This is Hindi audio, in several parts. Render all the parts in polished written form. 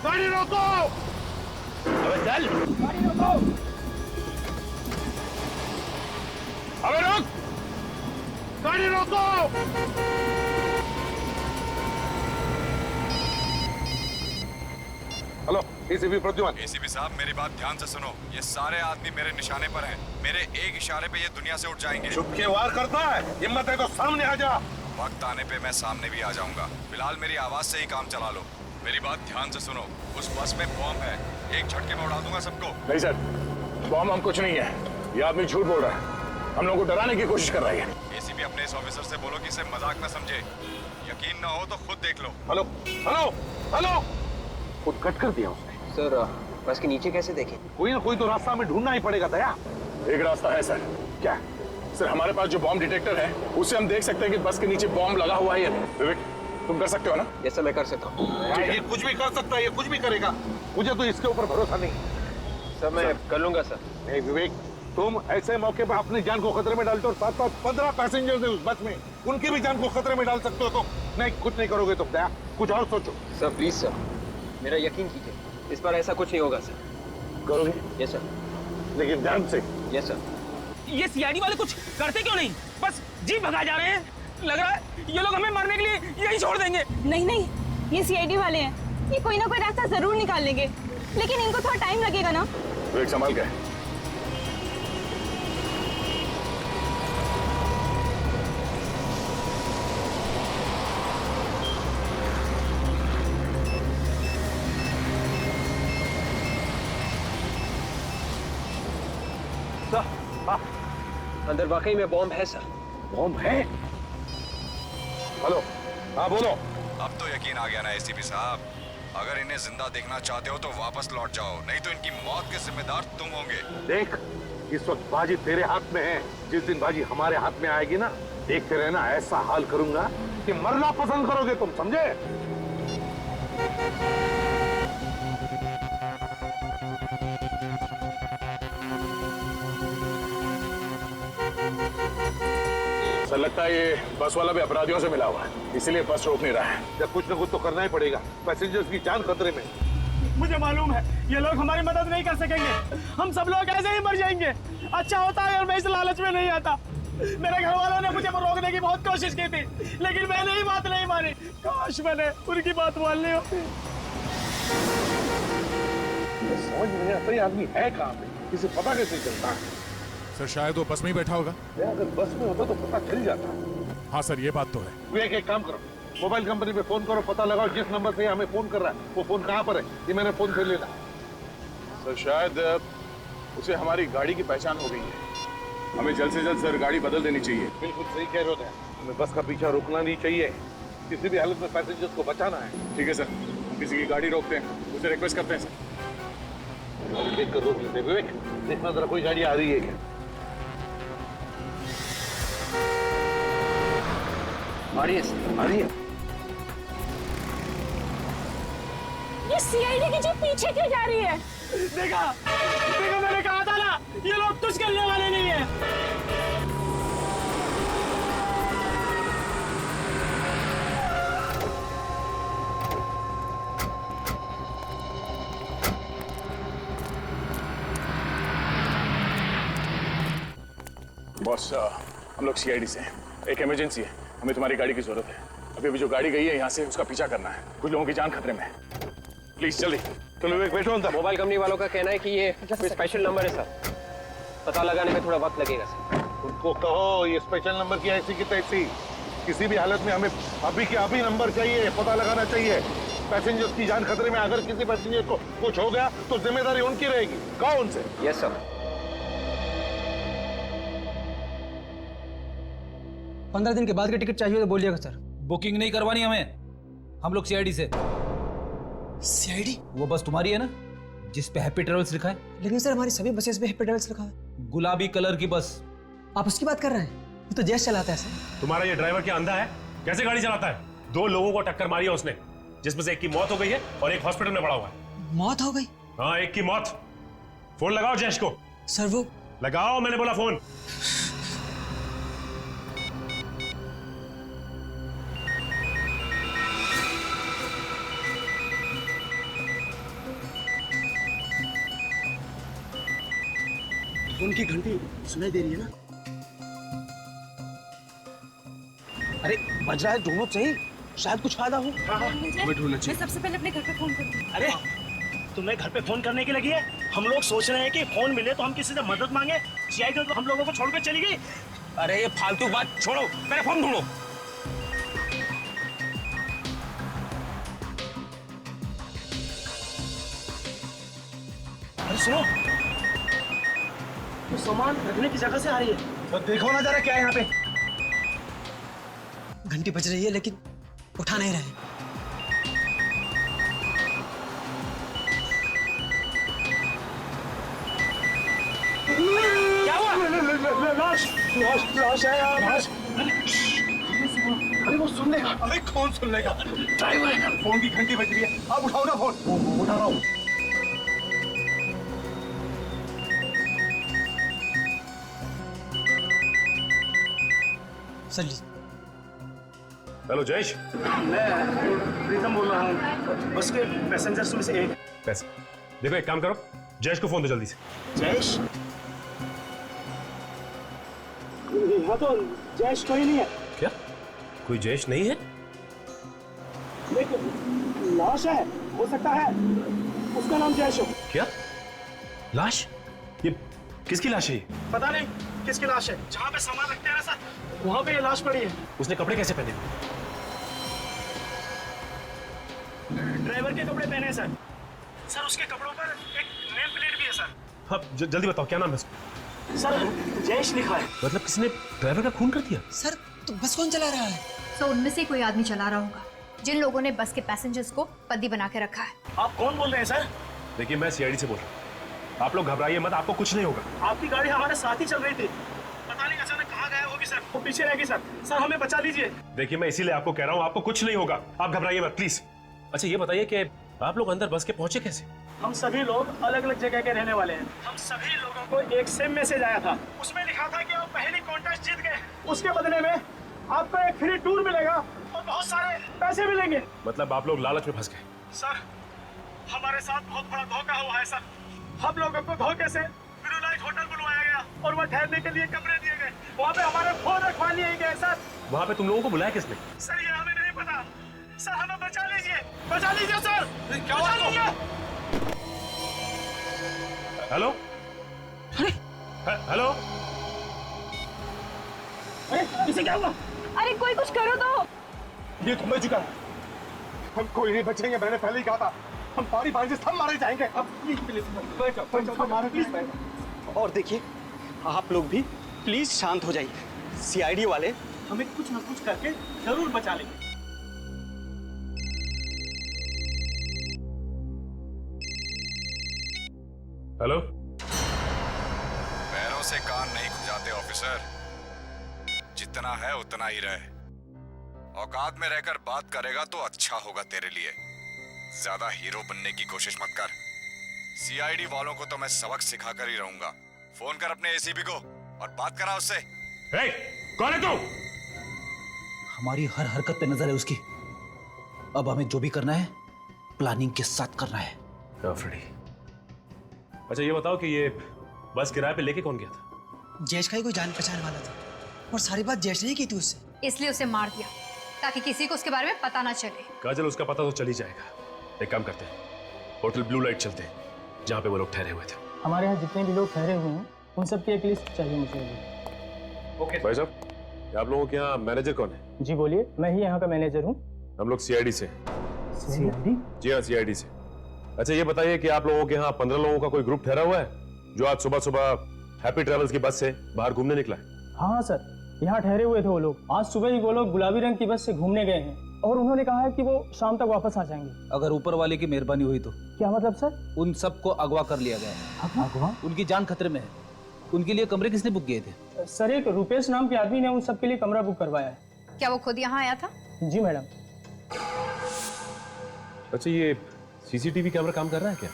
गाड़ी रोको। अबे चल, गाड़ी रोको। अबे रुक, गाड़ी रोको। Hello, ACP Pradyuman. एसीपी साहब मेरी बात ध्यान से सुनो, ये सारे आदमी मेरे निशाने पर हैं। मेरे एक इशारे पे ये दुनिया से उठ जाएंगे। चुप के वार करता है, हिम्मत है तो सामने आ जा। वक्त आने पे मैं सामने भी आ जाऊंगा, फिलहाल मेरी आवाज से ही काम चला लो। मेरी बात ध्यान से सुनो, उस बस में बॉम्ब है, एक झटके में उड़ा दूंगा सबको। नहीं सर, बॉम्ब हम कुछ नहीं है, ये आदमी झूठ बोल रहा है, हम लोगों को डराने की कोशिश कर रहा है। एसीपी अपने इस ऑफिसर से बोलो कि इसे मजाक न समझे, यकीन ना हो तो खुद देख लो। हेलो हेलो हेलो, खुद कट कर दिया उसने। सर बस के नीचे कैसे देखें? कोई ना कोई तो रास्ता हमें ढूंढना ही पड़ेगा दया। एक रास्ता है सर। क्या सर? हमारे पास जो बॉम्ब डिटेक्टर है उससे हम देख सकते हैं कि बस के नीचे बॉम्ब लगा हुआ है या नहीं। विवेक, तुम कर सकते हो ना? ये सब मैं कर सकता हूँ। ये कुछ भी कर सकता है, ये कुछ भी करेगा, मुझे तो इसके ऊपर भरोसा नहीं। सर मैं कर लूंगा सर। नहीं विवेक, तुम ऐसे मौके पर अपनी जान को खतरे में डालते हो, साथ साथ 15 पैसेंजर्स है उस बस में, उनकी भी जान को खतरे में डाल सकते हो। तो नहीं, कुछ नहीं करोगे तुम दया, कुछ और सोचो। सर प्लीज सर, मेरा यकीन कीजिए, इस बार ऐसा कुछ नहीं होगा सर। करोगे? Yes sir. लेकिन ध्यान से। Yes sir. ये सीआईडी वाले कुछ करते क्यों नहीं? बस जीप भगा जा रहे हैं। लग रहा है ये लोग हमें मारने के लिए यही छोड़ देंगे। नहीं नहीं, ये सीआईडी वाले हैं, ये कोई ना कोई रास्ता जरूर निकाल लेंगे, लेकिन इनको थोड़ा टाइम लगेगा ना। विवेक संभाल के। अंदर वाकई में बॉम्ब है सर। बॉम्ब है? हेलो, हाँ बोलो। अब तो यकीन आ गया ना एसीपी साहब, अगर इन्हें जिंदा देखना चाहते हो तो वापस लौट जाओ, नहीं तो इनकी मौत के जिम्मेदार तुम होंगे। देख, इस वक्त बाजी तेरे हाथ में है, जिस दिन बाजी हमारे हाथ में आएगी ना, देखते रहना, ऐसा हाल करूंगा कि मरना पसंद करोगे तुम, समझे? सर लगता है ये बस वाला भी अपराधियों से मिला हुआ है, इसीलिए बस रोक नहीं रहा है। जब कुछ न कुछ तो करना ही पड़ेगा, पैसेंजर्स की जान खतरे में। मुझे मालूम है ये लोग हमारी मदद नहीं कर सकेंगे, हम सब लोग ऐसे ही मर जाएंगे। अच्छा होता है अगर मैं इस लालच में नहीं आता। मेरे घर वालों ने मुझे रोकने की बहुत कोशिश की थी, लेकिन मैंने ही बात नहीं मानी। काश मैंने उनकी बात माननी होती। समझ में नहीं आता ये आदमी है कहाँ पे, इसे पता कैसे चलता है? सर शायद वो बस में ही बैठा होगा। अगर बस में होता तो पता चल जाता। हाँ सर, ये बात तो है। विवेक एक काम करो, मोबाइल कंपनी पे फोन करो, पता लगाओ जिस नंबर से हमें फोन कर रहा है वो फोन कहाँ पर है, ये मैंने फोन से लेना। सर शायद उसे हमारी गाड़ी की पहचान हो गई है, हमें जल्द से जल्द सर गाड़ी बदल देनी चाहिए। बिल्कुल सही कह रहे हो, हमें बस का पीछा रुकना नहीं चाहिए, किसी भी हालत में पैसेंजर्स को बचाना है। ठीक है सर, हम किसी की गाड़ी रोकते हैं, उसे रिक्वेस्ट करते हैं सर। देख कर रोक लेते। विवेक देखना जरा कोई गाड़ी आ रही है क्या? आ रही है, आ रही है। ये सीआईडी की जीप पीछे क्यों जा रही है? देखा देखा, मैंने कहा था ना ये लोग कुछ करने वाले नहीं है। बॉस, हम लोग सीआईडी से हैं, एक इमरजेंसी है, हमें तुम्हारी गाड़ी की जरूरत है। अभी जो गाड़ी गई है यहाँ से उसका पीछा करना है, कुछ लोगों की जान खतरे में है, प्लीज जल्दी। चलो विवेक बैठो अंदर। मोबाइल कंपनी वालों का कहना है कि ये कोई स्पेशल नंबर है सर, पता लगाने में थोड़ा वक्त लगेगा सर। उनको कहो ये स्पेशल नंबर की ऐसी की तैसी, किसी भी हालत में हमें अभी के अभी नंबर चाहिए, पता लगाना चाहिए। पैसेंजर्स की जान खतरे में, अगर किसी पैसेंजर को कुछ हो गया तो जिम्मेदारी उनकी रहेगी। कहो उनसे। Yes sir. 15 दिन के बाद की टिकट चाहिए तो बोलिएगा सर। बुकिंग नहीं करवानी हमें, हम लोग सीआईडी से। सीआईडी? वो बस तुम्हारी है ना जिस पे हैप्पी ट्रेवल्स लिखा है? लेकिन सर हमारी सभी बसेस पे हैप्पी ट्रेवल्स लिखा है। गुलाबी कलर की बस। आप उसकी बात कर रहे हैं? ये तो जैस चलाता है सर। तुम्हारा ये ड्राइवर क्या अंधा है? कैसे गाड़ी चलाता है? 2 लोगों को टक्कर मारी है उसने, जिसमें से एक की मौत हो गई है और एक हॉस्पिटल में पड़ा हुआ है। मौत हो गई? हाँ, एक की मौत। फोन लगाओ जैश को। सर वो लगाओ, मैंने बोला फोन। फोन की घंटी सुनाई दे रही है ना? अरे बज रहा है, ढूंढो सही, शायद कुछ फायदा हो। हमें ढूंढना चाहिए। मैं सबसे पहले अपने घर पे फोन करूंगी। अरे तुम्हें घर पे फोन करने की लगी है? हम लोग सोच रहे हैं कि फोन मिले तो हम किसी से मदद मांगे। सीआईडी तो हम लोगों को छोड़कर चली गई। अरे ये फालतू बात छोड़ो, मेरे फोन ढूंढो। अरे सुनो, तो सामान रखने की जगह से आ रही है। तो देखो ना जरा क्या है यहाँ पे। घंटी बज रही है लेकिन उठा नहीं रहे। क्या हुआ? लाश लाश है यार, लाश। अरे वो सुन लेगा। अरे कौन सुन लेगा? ड्राइवर है। फोन की घंटी बज रही है, आप उठाओ ना फोन। उठा रहा हूँ। सर लीजिए। हेलो जयेश। मैं प्रीतम बोल रहा हूँ, बस के पैसेंजर्स में से एक। पैसे देखो, एक काम करो, जयेश को फोन दो जल्दी से। जयेश? यहाँ तो जयेश कोई नहीं है। क्या कोई जयेश नहीं है? देखो लाश है, हो सकता है उसका नाम जयेश हो। क्या लाश? ये किसकी लाश है? पता नहीं किसकी लाश है। जहाँ पे सामान रखते हैं ना सर, वहाँ पे ये लाश पड़ी है। उसने कपड़े कैसे पहने? ड्राइवर के कपड़े पहने हैं सर। सर उसके कपड़ों पर एक नेम प्लेट भी है सर। हाँ जल्दी बताओ, क्या नाम है उसका? सर जयेश लिखा है। मतलब किसने ड्राइवर का खून कर दिया? सर तो बस कौन चला रहा है? तो उनमें से कोई आदमी चला रहा होगा, जिन लोगों ने बस के पैसेंजर्स को बंदी बना के रखा है। आप कौन बोल रहे हैं सर? देखिए मैं सीआईडी से बोल रहा हूँ, आप लोग घबराइए मत, आपको कुछ नहीं होगा। आपकी गाड़ी हमारे साथ ही चल रही थी, पता नहीं अचानक कहाँ गया होगी सर। वो पीछे रह गई सर। सर हमें बचा लीजिए। देखिए मैं इसीलिए आपको कह रहा हूँ, आपको कुछ नहीं होगा, आप घबराइए मत प्लीज। अच्छा ये बताइए कि आप लोग अंदर बस के पहुंचे कैसे? हम सभी लोग अलग अलग जगह के रहने वाले हैं। हम सभी लोगों को एक सेम मैसेज आया था, उसमें लिखा था कि आप पहली कॉन्टेस्ट जीत गए, उसके बदले में आपको एक फ्री टूर मिलेगा और बहुत सारे पैसे मिलेंगे। मतलब आप लोग लालच में फंस गए? सर हमारे साथ बहुत बड़ा धोखा हुआ है सर। हम लोगों को धोखे से ब्लू लाइट होटल बुलवाया गया और वहाँ ठहरने के लिए कमरे दिए गए। वहाँ पे हमारे फोन रखवा लिए गए सर। वहाँ पे तुम लोगों को बुलाया किसने? सर ये हमें नहीं पता। सर हमें बचा लीजिए सर। क्या बचा लीजिए। हेलो हेलो, अरे इसे क्या हुआ? अरे कोई कुछ करो तो। ये तो मैं चुका है, हम कोई नहीं बचेंगे। मैंने पहले ही कहा था, हम पारी पारी से सब मारे जाएंगे। अब प्लीज और देखिए आप लोग भी प्लीज शांत हो जाइए। सीआईडी वाले हमें कुछ ना कुछ करके जरूर बचा लेंगे। हेलो। पैरों से कान नहीं खुजाते ऑफिसर, जितना है उतना ही रहे। औकात में रहकर बात करेगा तो अच्छा होगा तेरे लिए, ज्यादा हीरो बनने की कोशिश मत कर। सीआईडी वालों को तो मैं सबक सिखाकर ही रहूंगा। फोन कर अपने एसीपी को और बात करा उससे। हे, कौन है तू? हमारी हर हरकत पे नजर है उसकी। अब हमें जो भी करना है प्लानिंग के साथ करना है। फ्रेडी। अच्छा ये बताओ कि ये बस किराए पे लेके कौन गया था? जयेश का ही कोई जान पहचान वाला था और सारी बात जयेश ने ही की थी उससे, इसलिए उसे मार दिया ताकि किसी को उसके बारे में पता ना चले। काजल उसका पता तो चल ही जाएगा। एक काम करते हैं, होटल ब्लू लाइट चलते हैं जहाँ पे वो लोग ठहरे हुए थे। हमारे यहाँ जितने भी लोग ठहरे हुए हैं उन सब की एक लिस्ट चाहिए मुझे। ओके भाई साहब, आप लोगों के यहाँ मैनेजर कौन है? जी बोलिए, मैं ही यहाँ का मैनेजर हूँ। हम लोग सीआईडी से। सीआईडी? जी हाँ सीआईडी से। अच्छा ये बताइए कि आप लोगों के यहाँ 15 लोगों का कोई ग्रुप ठहरा हुआ है जो आज सुबह सुबह हैप्पी ट्रैवल्स की बस से बाहर घूमने निकला है? हाँ सर, यहाँ ठहरे हुए थे वो लोग। आज सुबह ही वो लोग गुलाबी रंग की बस से घूमने गए हैं और उन्होंने कहा है कि वो शाम तक वापस आ जाएंगे। अगर ऊपर वाले की मेहरबानी हुई तो। क्या मतलब सर? उन सबको अगवा कर लिया गया है। अगवा? उनकी जान खतरे में है। उनके लिए कमरे किसने बुक किए थे? सर एक रुपेश नाम के आदमी ने उन सबके लिए कमरा बुक करवाया है। क्या वो खुद यहाँ आया था? जी मैडम। अच्छा ये सीसीटीवी कैमरा काम कर रहा है क्या?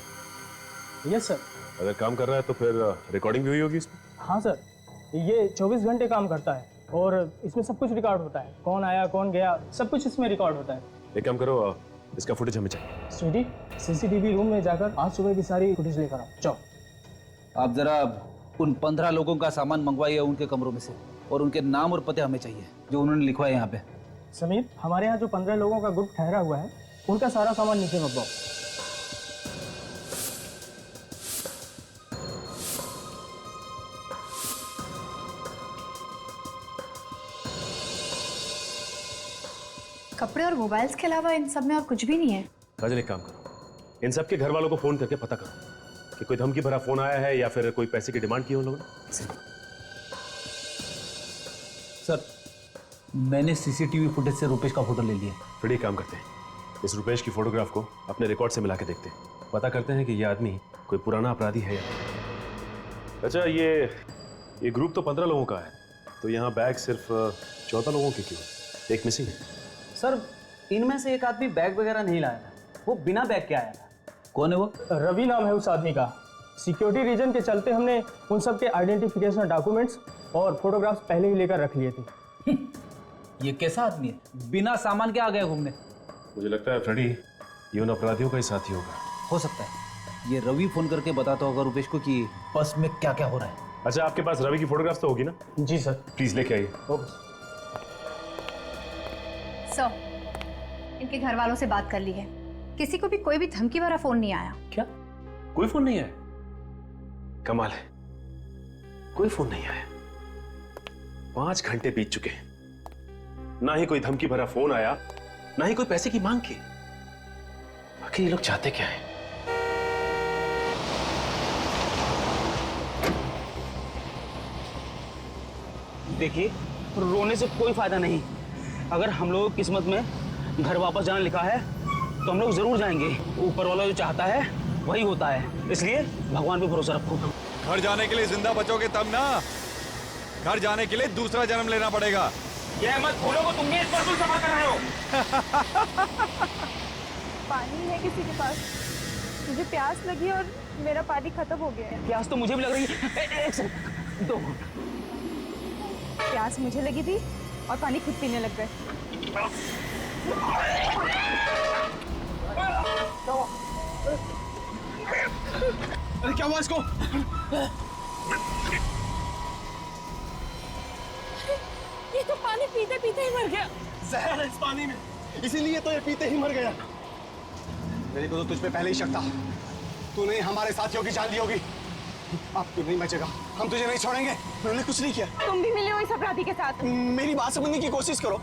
Yes sir. अगर काम कर रहा है तो फिर रिकॉर्डिंग भी हुई होगी इसमें? हाँ सर, ये 24 घंटे काम करता है और इसमें सब कुछ रिकॉर्ड होता है। कौन आया कौन गया सब कुछ इसमें रिकॉर्ड होता है। एक काम करो, इसका फुटेज हमें चाहिए। स्वीटी, सीसीटीवी रूम में जाकर आज सुबह की सारी फुटेज लेकर आओ। जाओ। आप जरा उन 15 लोगों का सामान मंगवाइए उनके कमरों में से, और उनके नाम और पते हमें चाहिए जो उन्होंने लिखवाए यहाँ पे। समीर, हमारे यहाँ जो 15 लोगों का ग्रुप ठहरा हुआ है उनका सारा सामान नीचे मंगवाओ। कपड़े और मोबाइल्स के अलावा इन सब में और कुछ भी नहीं है। काजल, एक काम करो, इन सबके घर वालों को फोन करके पता करो कि कोई धमकी भरा फोन आया है या फिर कोई पैसे की डिमांड की है उन लोगों ने। सर, मैंने सीसीटीवी फुटेज से रुपेश का फोटो ले लिया। फिर एक काम करते हैं, इस रुपेश की फोटोग्राफ को अपने रिकॉर्ड से मिला के देखते हैं, पता करते हैं कि ये आदमी कोई पुराना अपराधी है या नहीं। अच्छा, ये ग्रुप तो 15 लोगों का है, तो यहाँ बैग सिर्फ 14 लोगों के क्यों? एक मिसिंग है। सर, इनमें से एक आदमी बैग वगैरह नहीं लाया था, वो बिना बैग के आया था। कौन है वो? रवि नाम है उस आदमी का। सिक्योरिटी रीजन के चलते हमने उन सब के आइडेंटिफिकेशन डॉक्यूमेंट्स और फोटोग्राफ्स पहले ही लेकर रख लिए थे। ये कैसा आदमी है, बिना सामान के आ गया घूमने? मुझे लगता है फ्रेडी ये उन अपराधियों का ही साथी होगा। हो सकता है ये रवि फोन करके बताता होगा रुपेश को कि बस में क्या क्या हो रहा है। अच्छा, आपके पास रवि की फोटोग्राफ तो होगी ना? जी सर। प्लीज लेके आइए। सर, इनके घर वालों से बात कर ली है, किसी को भी कोई भी धमकी भरा फोन नहीं आया। क्या? कोई फोन नहीं आया? कमाल है, कोई फोन नहीं आया। 5 घंटे बीत चुके हैं, ना ही कोई धमकी भरा फोन आया, ना ही कोई पैसे की मांग की। आखिर ये लोग चाहते क्या हैं? देखिए, रोने से कोई फायदा नहीं। अगर हम लोगों की किस्मत में घर वापस जाना लिखा है तो हम लोग जरूर जाएंगे। ऊपर वाला जो चाहता है वही होता है, इसलिए भगवान पे भरोसा रखो। घर जाने के लिए जिंदा बचोगे तब ना, घर जाने के लिए दूसरा जन्म लेना पड़ेगा। ये मत भूलो को तुम भी इस पर सफर कर रहे हो। पानी है किसी के पास? मुझे प्यास लगी और मेरा पानी खत्म हो गया है। प्यास तो मुझे भी लग रही है। एक सेकंड, दो। प्यास मुझे लगी थी और पानी खुद पीने लग गए। अरे क्या हुआ इसको? ये तो पानी पीते पीते ही मर गया। जहर है इस पानी में, इसीलिए तो ये पीते ही मर गया। मेरे को तो तुझ पे पहले ही शक था, तूने हमारे साथियों की जान ली होगी। अब तू नहीं बचेगा, हम तुझे नहीं छोड़ेंगे। उन्होंने कुछ नहीं किया। तुम भी मिले हो इस अपराधी के साथ? मेरी बात समझने की कोशिश करो,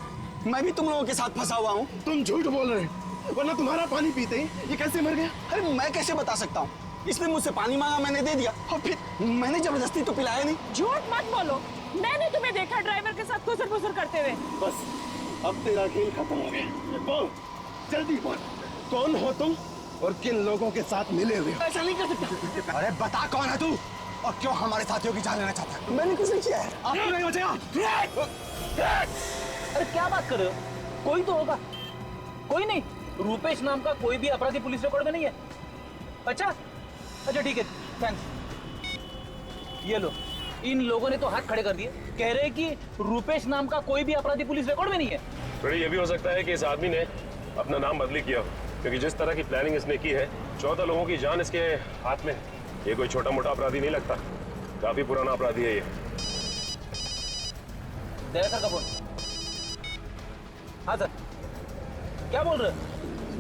मैं भी तुम लोगों के साथ फंसा हुआ हूँ। तुम झूठ बोल रहे हो, वरना तुम्हारा पानी पीते ही ये कैसे मर गया? अरे मैं कैसे बता सकता हूँ? इसने मुझसे पानी मांगा, मैंने दे दिया, और फिर मैंने जबरदस्ती तो पिलाया नहीं। झूठ मत बोलो, मैंने तुम्हें देखा ड्राइवर के साथ खुसर फुसर करते हुए। बस अब तेरा खेल खत्म हो गया। बोल, जल्दी बोल, कौन हो तुम और किन लोगों के साथ मिले हुए हो? ऐसा नहीं कर सकता। अरे बता, कौन है तू और क्यों हमारे साथियों की जान लेना चाहता है? मैंने कुछ नहीं किया है। आप नहीं बचेगा। अरे क्या बात कर रहे हो? कोई तो होगा। कोई नहीं, रुपेश नाम का कोई भी अपराधी पुलिस रिकॉर्ड में नहीं है। अच्छा अच्छा, ठीक है, थैंक्स। ये लो, इन लोगों ने तो हाथ खड़े कर दिए, कह रहे हैं कि रुपेश नाम का कोई भी अपराधी पुलिस रिकॉर्ड में नहीं है। थोड़ी ये भी हो सकता है कि इस आदमी ने अपना नाम बदली किया हो, क्योंकि जिस तरह की प्लानिंग इसने की है, 14 लोगों की जान इसके हाथ में है। ये कोई छोटा मोटा अपराधी नहीं लगता, काफी पुराना अपराधी है ये। सर का फोन। हाँ सर, क्या बोल रहे हैं?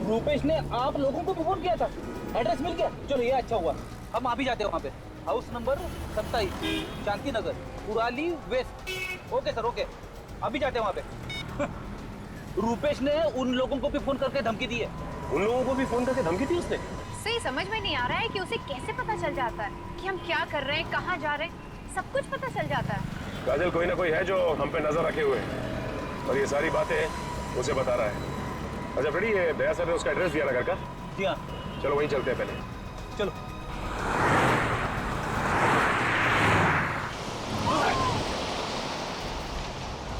रुपेश ने आप लोगों को फोन किया था, एड्रेस मिल गया? चलो ये अच्छा हुआ, हम आप ही जाते हैं वहाँ पे। House number 27, Shanti Nagar, Kurali west. Okay sir, okay, अभी जाते हैं वहाँ पे। रुपेश ने उन लोगों को भी फोन करके धमकी दी है। उन लोगों को भी फोन करके धमकी दी उसने? सही समझ में नहीं आ रहा है कि उसे कैसे पता चल जाता है कि हम क्या कर रहे हैं, कहाँ जा रहे हैं, सब कुछ पता चल जाता है। काजल, कोई ना कोई है जो हम पे नजर रखे हुए है और ये सारी बातें उसे बता रहा है। अच्छा फ्रेडी, ये दया सर ने उसका एड्रेस दिया ना घर का? जी हाँ। चलो वहीं चलते हैं पहले। चलो।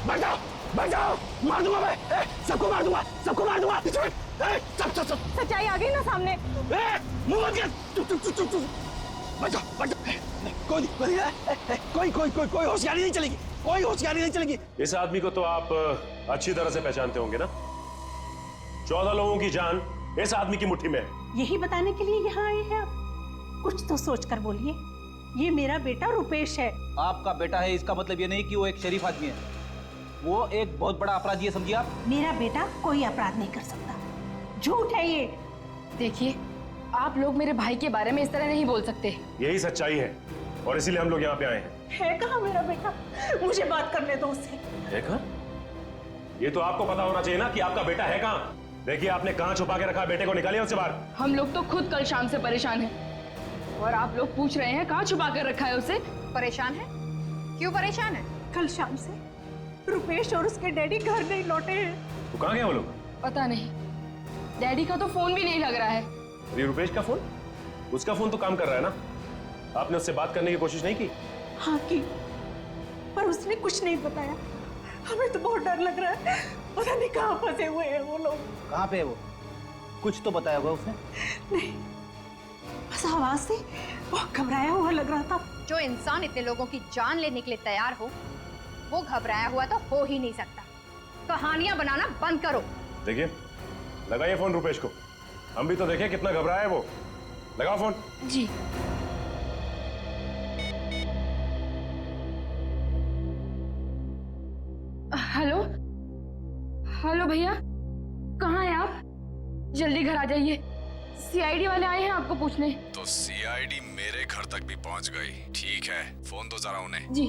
बचाओ, बचाओ, मार दूंगा मैं, सबको मार दूंगा, सबको मार दूंगा। सब। सच्चाई आ गई ना सामने। मुंह बंद कर। बचाओ, बचाओ। कोई होशियारी नहीं चलेगी, कोई होशियारी नहीं चलेगी। इस आदमी को तो आप अच्छी तरह से पहचानते होंगे ना? 14 लोगों की जान इस आदमी की मुट्ठी में है। यही बताने के लिए यहाँ आए हैं आप? कुछ तो सोच कर बोलिए। ये मेरा बेटा रुपेश है। आपका बेटा है इसका मतलब ये नहीं कि वो एक शरीफ आदमी है, वो एक बहुत बड़ा अपराधी है, समझिए आप। मेरा बेटा कोई अपराध नहीं कर सकता, झूठ है ये। देखिए, आप लोग मेरे भाई के बारे में इस तरह नहीं बोल सकते। यही सच्चाई है और इसीलिए हम लोग यहाँ पे आए हैं। है कहाँ मेरा बेटा? मुझे बात करने दो उससे। है कहाँ? ये तो आपको पता होना चाहिए ना कि आपका बेटा है कहाँ। देखिए, आपने कहाँ छुपा के रखा है, बेटे को निकालिए उससे बाहर। हम लोग तो खुद कल शाम से परेशान हैं और आप लोग पूछ रहे हैं कहाँ छुपा कर रखा है उसे। परेशान है? क्यों परेशान है? कल शाम से रुपेश और उसके डैडी घर नहीं लौटे हैं। तो कहाँ गए वो लोग? पता नहीं, डैडी का तो फोन भी नहीं लग रहा है। अरे रुपेश का फोन? उसका फोन तो काम कर रहा है ना। आपने उससे बात करने की कोशिश नहीं की? हाँ की, पर उसने कुछ नहीं बताया। हमें तो बहुत डर लग रहा है, पता नहीं कहाँ फंसे हुए हैं वो लोग। कहाँ पे है वो? कुछ तो बताया होगा उसने। नहीं, बस आवाज से बहुत घबराया हुआ लग रहा था। जो इंसान इतने लोगों की जान लेने के लिए तैयार हो, वो घबराया हुआ तो हो ही नहीं सकता। कहानियां बनाना बंद करो। देखिए, लगाइए फोन रुपेश को, हम भी तो देखें कितना घबराया है वो। लगाओ फोन। जी। हेलो हेलो भैया, कहाँ हैं आप? जल्दी घर आ जाइए, सीआईडी वाले आए हैं आपको पूछने। तो सीआईडी मेरे घर तक भी पहुंच गई। ठीक है, फोन दो जरा उन्हें। जी।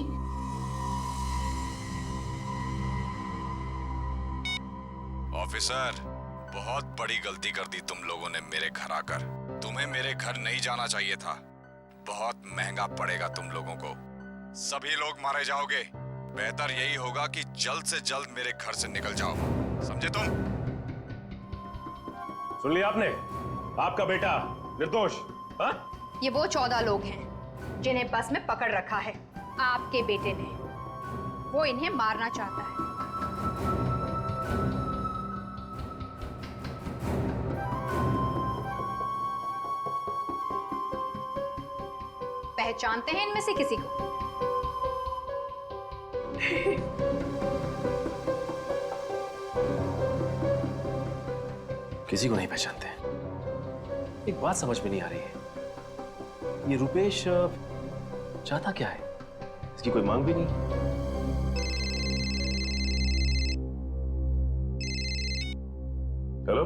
ऑफिसर, बहुत बड़ी गलती कर दी तुम लोगों ने मेरे घर आकर। तुम्हें मेरे घर नहीं जाना चाहिए था। बहुत महंगा पड़ेगा तुम लोगों को। सभी लोग मारे जाओगे। बेहतर यही होगा कि जल्द से जल्द मेरे घर से निकल जाओ, समझे तुम? सुन लिया आपने? आपका बेटा निर्दोष। हाँ? ये वो 14 लोग हैं जिन्हें बस में पकड़ रखा है आपके बेटे ने। वो इन्हें मारना चाहता है। पहचानते हैं इनमें से किसी को? किसी को नहीं पहचानते। एक बात समझ में नहीं आ रही है, ये रुपेश चाहता क्या है? इसकी कोई मांग भी नहीं। हेलो,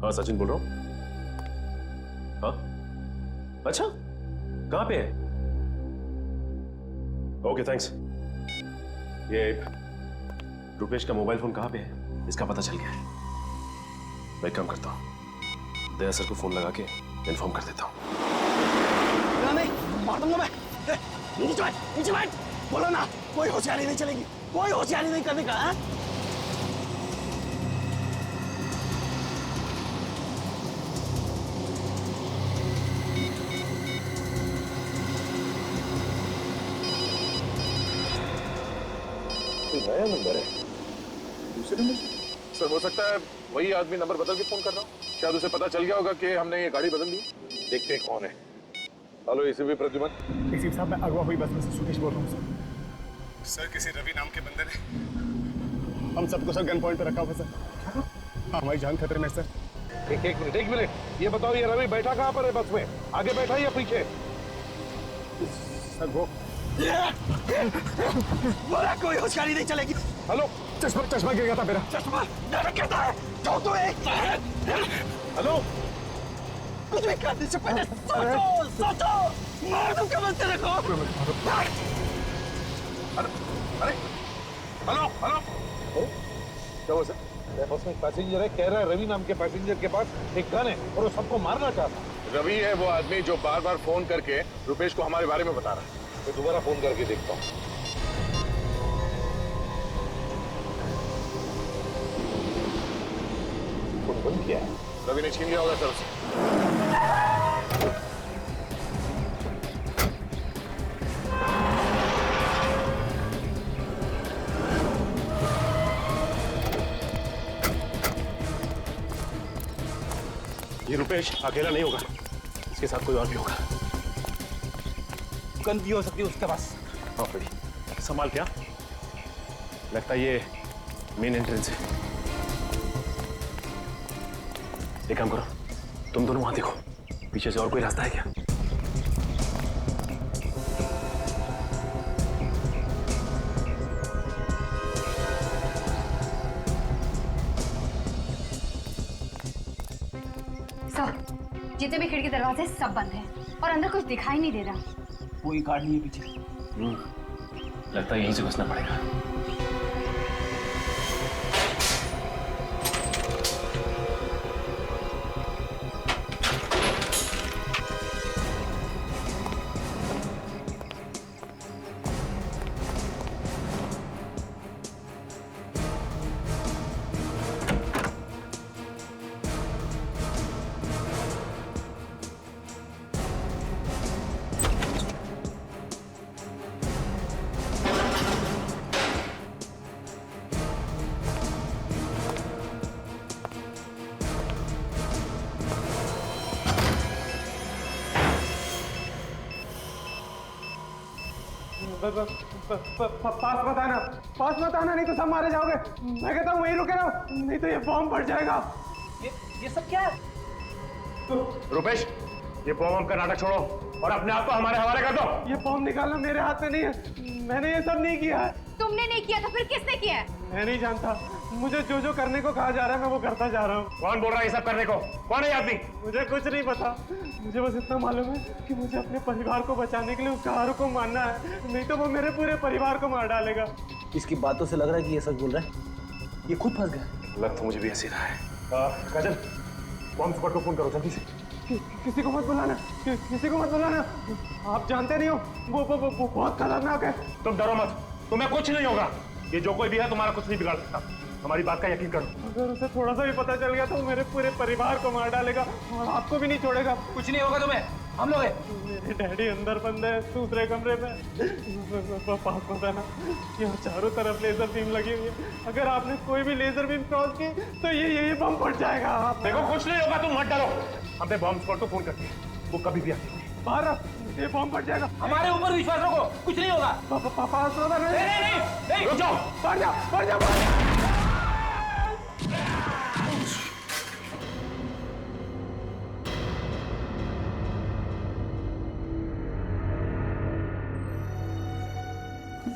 हाँ सचिन बोल रहा हूं। हाँ, अच्छा, कहां पे है? Okay thanks. ये रुपेश का मोबाइल फोन कहां पे है? इसका पता चल गया है। मैं एक काम करता हूं, दया सर को फोन लगा के इन्फॉर्म कर देता हूं। नहीं, मार दूंगा मैं। नीचे बैठ, नीचे बैठ। बोलो ना, कोई होशियारी नहीं चलेगी, कोई होशियारी नहीं करने का। हाँ? नया नंबर है, दूसरे नंबर से? सर हो सकता है वही आदमी नंबर बदल के फोन कर रहा हूँ। शायद उसे पता चल गया होगा कि हमने ये गाड़ी बदल दी। देखते हैं कौन है। Hello ACP Pradyuman. एसीपी साहब, मैं अगवा हुई बस में से सुकेश बोल रहा हूँ सर। किसी रवि नाम के बंदे ने हम सबको सर गन पॉइंट पे रखा हुआ सर। हाँ, हमारी जान खतरे में सर। एक मिनट, ये बताओ, ये रवि बैठा कहाँ पर है बस में? आगे बैठा या पीछे? सर वो बोला कोई होशियारी नहीं चलेगी। हेलो, चश्मा गिर गया था मेरा। चश्मा गिरता है, जाओ तो एक। हेलो, कुछ भी करने से पहले सोचो। मार दूं क्या बनते रखो। अरे हेलो क्या हुआ सर? बस में पैसेंजर है, कह रहा है रवि नाम के पैसेंजर के पास एक गन है और वो सबको मारना चाहता। रवि है वो आदमी जो बार बार फोन करके रुपेश को हमारे बारे में बता रहा है। मैं दोबारा फोन करके देखता हूँ। फोन बंद किया है। रवि ने छीन लिया होगा सर उसे। ये रुपेश अकेला नहीं होगा, इसके साथ कोई और भी होगा। गन भी हो सकती है उसके पास। हाँ भाई, संभाल क्या? लगता है ये मेन एंट्रेंस है। एक काम करो, तुम दोनों वहां देखो, पीछे से और कोई रास्ता है क्या? सर, जितने भी खिड़की दरवाजे सब बंद हैं और अंदर कुछ दिखाई नहीं दे रहा। कोई गार्ड नहीं है पीछे। लगता है यहीं से घुसना पड़ेगा। पास मत आना नहीं तो सब मारे जाओगे। मैं कहता हूँ वहीं रुके रहो, नहीं तो ये बॉम्ब फट जाएगा। ये सब क्या है? रुपेश, ये बॉम्ब का नाटक छोड़ो और अपने आप को हमारे हवाले कर दो। ये बॉम्ब निकालना मेरे हाथ में नहीं है, मैंने ये सब नहीं किया है। तुमने नहीं किया तो फिर किसने किया है? मैं नहीं जानता, मुझे जो जो करने को कहा जा रहा है मैं वो करता जा रहा हूँ। कौन बोल रहा है ये सब करने को? कौन है ये आदमी? मुझे कुछ नहीं पता, मुझे बस इतना मालूम है कि मुझे अपने परिवार को बचाने के लिए उस कार को मारना है, नहीं तो वो मेरे पूरे परिवार को मार डालेगा। इसकी बातों से लग रहा है कि ये सच बोल रहा है। ये खुद फंस गया। लग तो मुझे भी ऐसे रहा है। काजल, बॉम्ब स्क्वाड को फोन करो जल्दी से। किसी को मत बुलाना, किसी को मत बुलाना। आप जानते नहीं हो वो बहुत खतरनाक है। तुम डरो मत, तुम्हें कुछ नहीं होगा। ये जो कोई भी है तुम्हारा कुछ नहीं बिगाड़ सकता, हमारी बात का यकीन करो। अगर उसे थोड़ा सा भी पता चल गया तो वो मेरे पूरे परिवार को मार डालेगा और आपको भी नहीं छोड़ेगा। कुछ नहीं होगा तुम्हें, हम लोग हैं। मेरे डैडी अंदर बंद है दूसरे कमरे में। पास मत आना, यहाँ चारों तरफ लेजर बीम लगी हुई है, अगर आपने कोई भी लेजर बीम क्रॉस की तो ये बम फट जाएगा। देखो कुछ नहीं होगा, तुम मत डरो। हमने बॉम्ब स्क्वाड को फोन कर दिया, वो कभी भी आती है। बाहर ये बम फट जाएगा। हमारे ऊपर विश्वास रखो, कुछ नहीं होगा। पास मत आना। नहीं, रुक जाओ, बढ़ जाओ, बढ़ जाओ, बढ़ जाओ।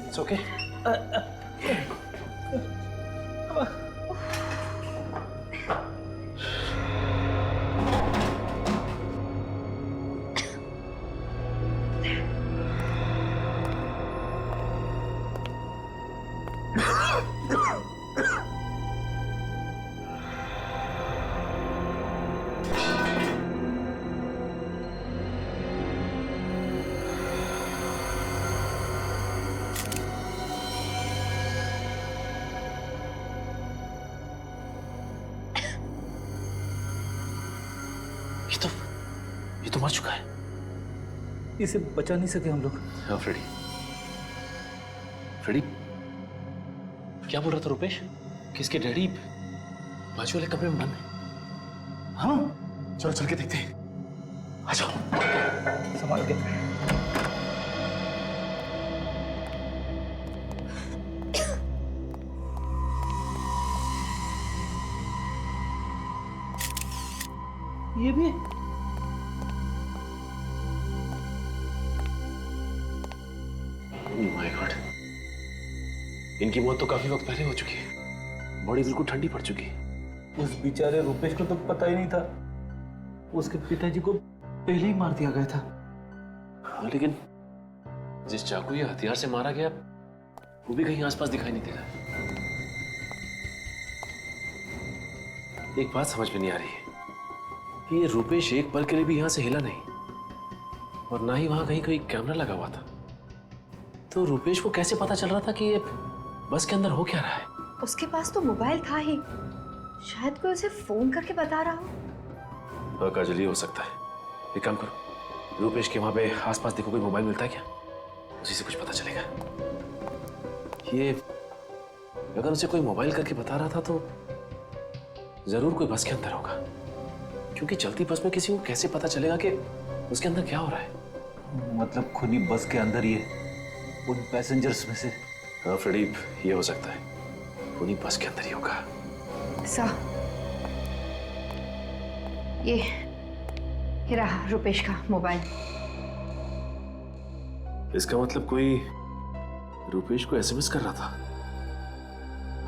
It's okay. ये तो मर चुका है। इसे बचा नहीं सके हम लोग। हाँ फ्रेडी, फ्रेडी क्या बोल रहा था रुपेश? किसके डैडी बाजू वाले कमरे में बंद है? हाँ, चलो चल के देखते हैं। आ जाओ। संभाल के। ये भी माय गॉड, इनकी मौत तो काफी वक्त पहले हो चुकी है। बॉडी बिल्कुल ठंडी पड़ चुकी है। उस बेचारे रुपेश को तो पता ही नहीं था, उसके पिताजी को पहले ही मार दिया गया था। हाँ, लेकिन जिस चाकू या हथियार से मारा गया वो भी कहीं आसपास दिखाई नहीं दे रहा। एक बात समझ में नहीं आ रही है कि ये रुपेश एक पल के लिए भी यहां से हिला नहीं और ना ही वहां कहीं कोई कैमरा लगा हुआ था। तो रुपेश को कैसे पता चल रहा था कि ये बस के अंदर हो क्या रहा है? उसके पास तो मोबाइल था ही, शायद कोई उसे फोन करके बता रहा हो। हाँ काजल, ये हो सकता है। एक काम करो, रुपेश के वहां पे आसपास देखो कोई मोबाइल मिलता है क्या, उसी से कुछ पता चलेगा। ये अगर उसे कोई मोबाइल करके बता रहा था तो जरूर कोई बस के अंदर होगा, क्योंकि चलती बस में किसी को कैसे पता चलेगा कि उसके अंदर क्या हो रहा है? मतलब खुद ही बस के अंदर ही है, उन पैसेंजर्स में से। हाँ फ्रेडी, ये हो सकता है, उन्हीं बस के अंदर ही होगा। सर, ये रहा रुपेश का मोबाइल। इसका मतलब कोई रुपेश को एसएमएस कर रहा था।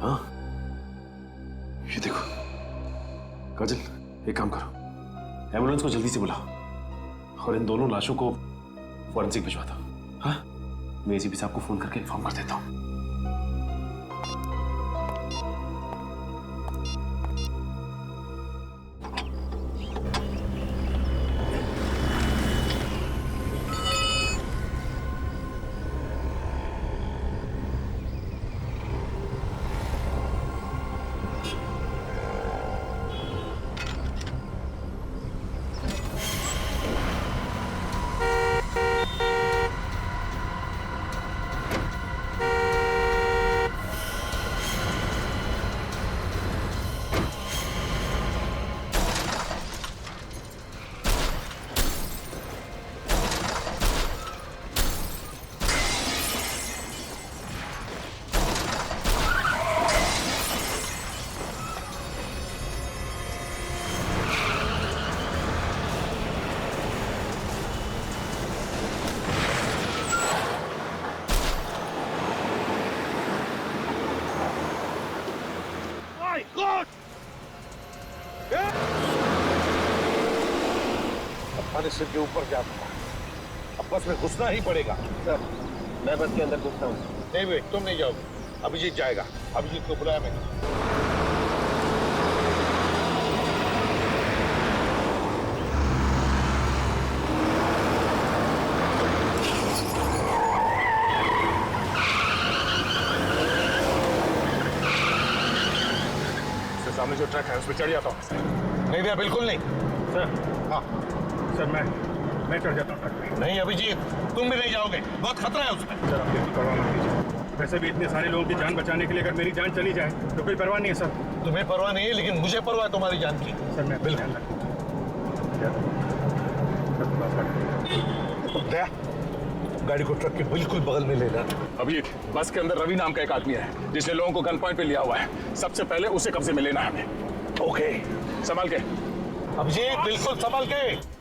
हाँ, ये देखो काजल, एक काम करो, एम्बुलेंस को जल्दी से बुलाओ और इन दोनों लाशों को फॉरेंसिक भिजवा दो। हाँ, मैं एसीपी साहब को फोन करके इन्फॉर्म कर देता हूँ। सिर के ऊपर जाता, अब बस में घुसना ही पड़ेगा। सर, मैं बस के अंदर घुसता हूँ। नहीं बेट, तुम नहीं जाओगे। अभिजीत जाएगा। अभिजीत को बुलाया मैंने। सामने जो ट्रक है उस पर चढ़ जाता हूँ। नहीं भैया, बिल्कुल नहीं। सर, हाँ सर मैं चढ़ जाता हूँ ट्रक पे। नहीं अभिजीत, तुम भी नहीं जाओगे, बहुत खतरा है उसमें। सर, आप बिल्कुल परवाह मत कीजिए। वैसे भी इतने सारे लोगों की जान बचाने के लिए अगर मेरी जान चली जाए तो कोई परवाह नहीं है सर। तुम्हें परवाह नहीं है, लेकिन मुझे परवाह है तुम्हारी जान की। सर, मैं बिल्कुल दया, गाड़ी को ट्रक के बिल्कुल बगल में लेना। अभी बस के अंदर रवि नाम का एक आदमी है जिसने लोगों को गन पॉइंट पे लिया हुआ है। सबसे पहले उसे कब्जे में लेना है हमें। ओके, संभाल के। अभिजीत, बिल्कुल संभाल के।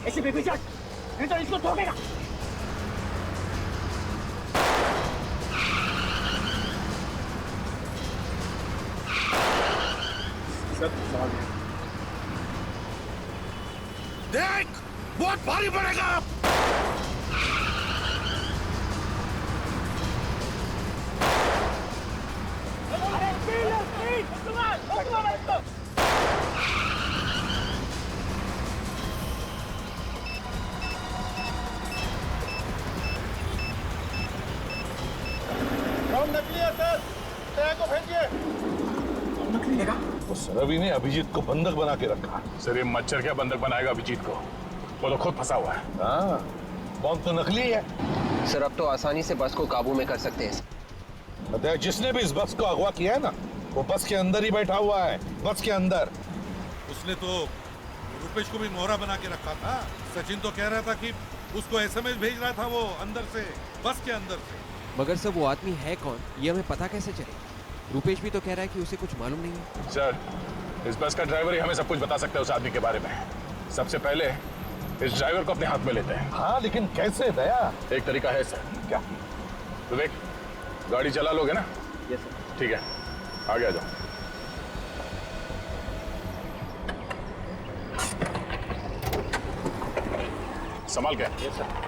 ऐसे बेबी जाट, नहीं तो इसको ठोकेगा। देख, बहुत भारी पड़ेगा। अरे मिलेगा? उस रवि ने अभिजीत को बंधक बना के रखा। सर ये मच्छर क्या बंधक बनाएगा अभिजीत को? वो तो खुद फंसा हुआ है। हाँ, बॉम्ब तो नकली है। सर अब तो आसानी से बस को काबू में कर सकते हैं। बताया, जिसने भी इस बस को अगवा किया है ना, वो बस के अंदर ही बैठा हुआ है, बस के अंदर। उसने तो रुपेश को भी मोहरा बना के रखा था। सचिन तो कह रहा था कि उसको एसएमएस भेज रहा था वो अंदर से, बस के अंदर से। मगर सर वो आदमी है कौन, ये हमें पता कैसे चले? रुपेश भी तो कह रहा है कि उसे कुछ मालूम नहीं है। सर इस बस का ड्राइवर ही हमें सब कुछ बता सकता है उस आदमी के बारे में। सबसे पहले इस ड्राइवर को अपने हाथ में लेते हैं। हाँ, लेकिन कैसे दया? एक तरीका है सर। क्या? विवेक, गाड़ी चला लोगे ना? Yes sir. ठीक है, आगे आ जाओ। संभाल के। Yes sir.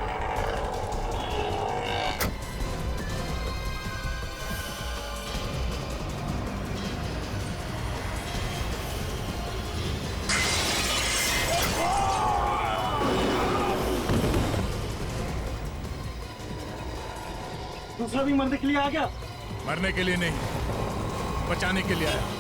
दूसरा भी मरने के लिए आ गया? मरने के लिए नहीं, बचाने के लिए आया।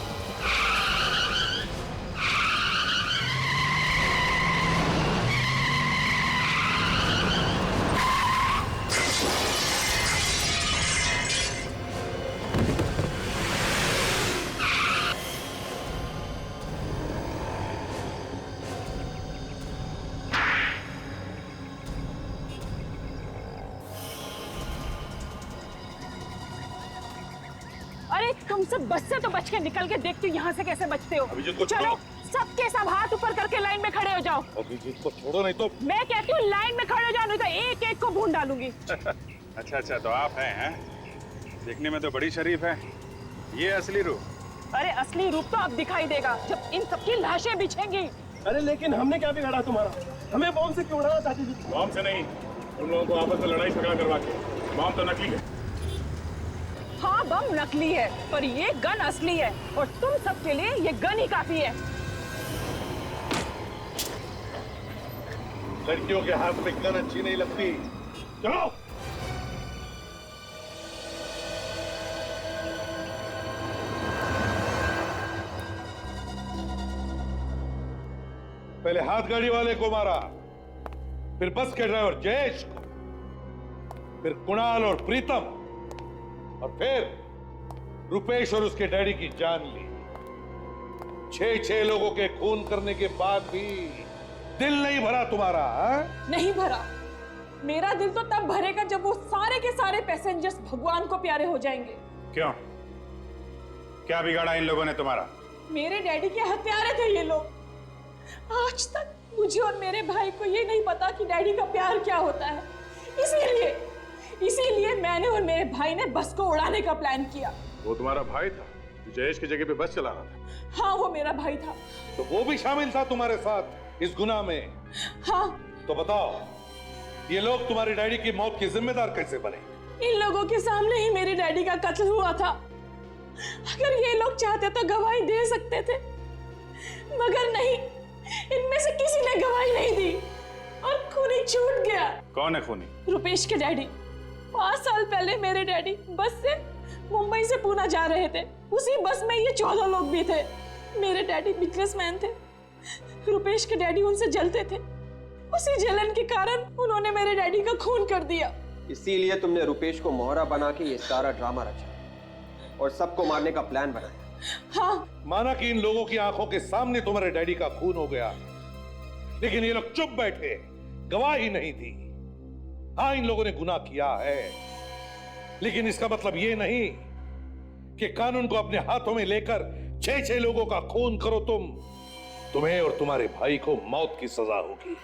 अरे तुम सब बस से तो बच के निकल के देखती हो यहाँ से कैसे बचते हो। अभिजीत को चलो सबके सब हाथ ऊपर करके लाइन में खड़े हो जाओ। अभिजीत को छोड़ो, नहीं तो। मैं कहती हूँ लाइन में खड़े हो जाओ, नहीं तो एक एक को भून डालूंगी। अच्छा तो आप हैं? देखने में तो बड़ी शरीफ है। ये असली रूप? अरे असली रूप तो अब दिखाई देगा जब इन सबकी लाशें बिछेंगी। अरे लेकिन हमने क्या बिगाड़ा तुम्हारा? हमें बॉम्ब से क्यों उड़ाना चाहती थी? बॉम्ब से नहीं, उन लोगों को आपस में लड़ाई झगड़ा करवा के। बॉम्ब तो नकली है। हाँ बम नकली है, पर ये गन असली है और तुम सबके लिए ये गन ही काफी है। लड़कियों के हाथ में गन अच्छी नहीं लगती। चलो। पहले हाथ गाड़ी वाले को मारा, फिर बस के ड्राइवर जयेश को, फिर कुणाल और प्रीतम, और फिर रुपेश और उसके डैडी की जान ली। 6 लोगों के खून करने के बाद भी दिल नहीं भरा तुम्हारा? नहीं भरा। मेरा दिल तो तब भरेगा जब वो सारे के सारे पैसेंजर्स भगवान को प्यारे हो जाएंगे। क्यों? क्या बिगाड़ा इन लोगों ने तुम्हारा? मेरे डैडी के हत्यारे थे ये लोग। आज तक मुझे और मेरे भाई को ये नहीं पता कि डैडी का प्यार क्या होता है। इसीलिए मैंने और मेरे भाई ने बस को उड़ाने का प्लान किया। वो तुम्हारा भाई था जो जयेश की जगह पे बस चला रहा था? हाँ वो मेरा भाई था। तो वो भी शामिल था तुम्हारे साथ इस गुनाह में? हाँ। तो बताओ, ये लोग तुम्हारी डैडी की मौत के जिम्मेदार कैसे बने? इन लोगों के सामने ही मेरे डैडी का कत्ल हुआ था। अगर ये लोग चाहते तो गवाही दे सकते थे, मगर नहीं, इनमें से किसी ने गवाही नहीं दी और खूनी छूट गया। कौन है खूनी? रुपेश के डैडी। 5 साल पहले मेरे डैडी बस से मुंबई से पूना जा रहे थे। उसी बस में ये 14 लोग भी थे। मेरे डैडी बिजनेसमैन थे। रुपेश के डैडी उनसे जलते थे। उसी जलन के कारण उन्होंने मेरे डैडी का खून कर दिया। इसीलिए तुमने रुपेश को मोहरा बना के ये सारा ड्रामा रचा और सबको मारने का प्लान बनाया। हाँ। माना कि इन लोगों की आंखों के सामने तुम्हारे डैडी का खून हो गया, लेकिन ये लोग चुप बैठे, गवाही नहीं दी। हाँ, इन लोगों ने गुनाह किया है, लेकिन इसका मतलब ये नहीं कि कानून को अपने हाथों में लेकर 6 लोगों का खून करो तुम्हें और तुम्हारे भाई को मौत की सजा होगी।